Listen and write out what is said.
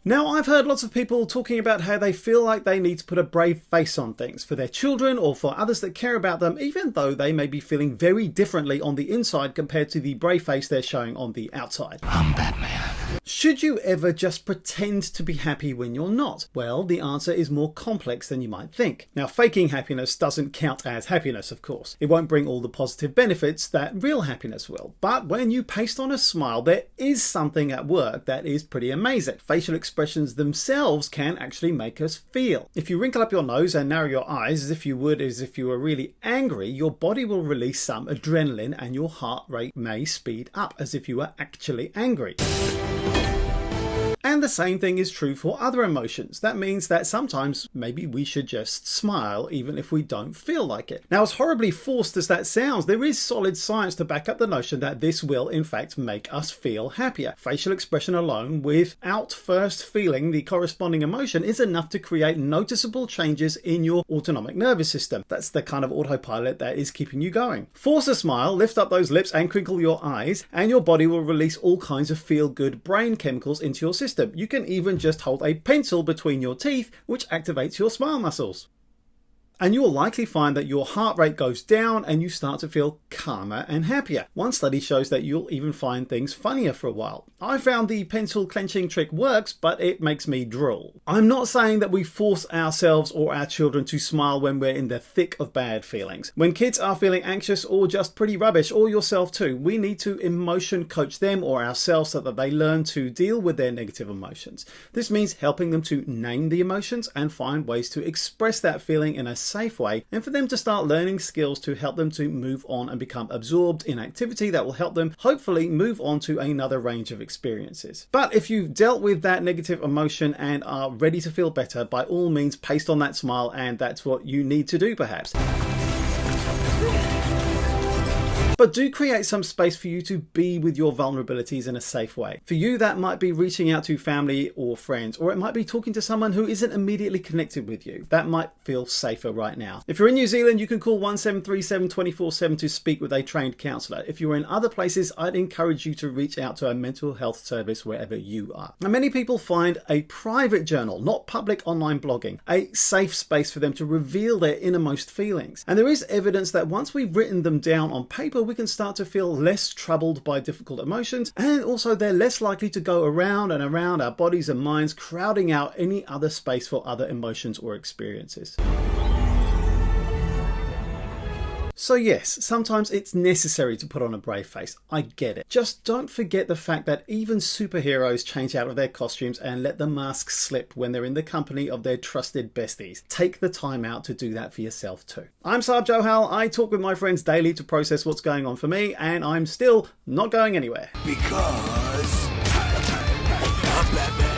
Now, I've heard lots of people talking about how they feel like they need to put a brave face on things for their children or for others that care about them, even though they may be feeling very differently on the inside compared to the brave face they're showing on the outside. I'm Batman. Should you ever just pretend to be happy when you're not? Well, the answer is more complex than you might think. Now, faking happiness doesn't count as happiness, of course. It won't bring all the positive benefits that real happiness will. But when you paste on a smile, there is something at work that is pretty amazing. Facial expressions themselves can actually make us feel. If you wrinkle up your nose and narrow your eyes as if you were really angry, your body will release some adrenaline and your heart rate may speed up as if you were actually angry. And the same thing is true for other emotions. That means that sometimes maybe we should just smile even if we don't feel like it. Now, as horribly forced as that sounds, there is solid science to back up the notion that this will in fact make us feel happier. Facial expression alone, without first feeling the corresponding emotion, is enough to create noticeable changes in your autonomic nervous system. That's the kind of autopilot that is keeping you going. Force a smile, lift up those lips and crinkle your eyes, and your body will release all kinds of feel-good brain chemicals into your system. You can even just hold a pencil between your teeth, which activates your smile muscles. And you'll likely find that your heart rate goes down and you start to feel calmer and happier. One study shows that you'll even find things funnier for a while. I found the pencil clenching trick works, but it makes me drool. I'm not saying that we force ourselves or our children to smile when we're in the thick of bad feelings. When kids are feeling anxious or just pretty rubbish, or yourself too, we need to emotion coach them or ourselves so that they learn to deal with their negative emotions. This means helping them to name the emotions and find ways to express that feeling in a safe way, and for them to start learning skills to help them to move on and become absorbed in activity that will help them hopefully move on to another range of experiences. But if you've dealt with that negative emotion and are ready to feel better, by all means paste on that smile, and that's what you need to do perhaps. But do create some space for you to be with your vulnerabilities in a safe way. For you, that might be reaching out to family or friends, or it might be talking to someone who isn't immediately connected with you. That might feel safer right now. If you're in New Zealand, you can call 1737 24/7 to speak with a trained counsellor. If you're in other places, I'd encourage you to reach out to a mental health service wherever you are. Now, many people find a private journal, not public online blogging, a safe space for them to reveal their innermost feelings. And there is evidence that once we've written them down on paper, we can start to feel less troubled by difficult emotions, and also they're less likely to go around and around our bodies and minds, crowding out any other space for other emotions or experiences. So yes, sometimes it's necessary to put on a brave face. I get it. Just don't forget the fact that even superheroes change out of their costumes and let the mask slip when they're in the company of their trusted besties. Take the time out to do that for yourself too. I'm Saab Johal. I talk with my friends daily to process what's going on for me, and I'm still not going anywhere. Because I'm Batman.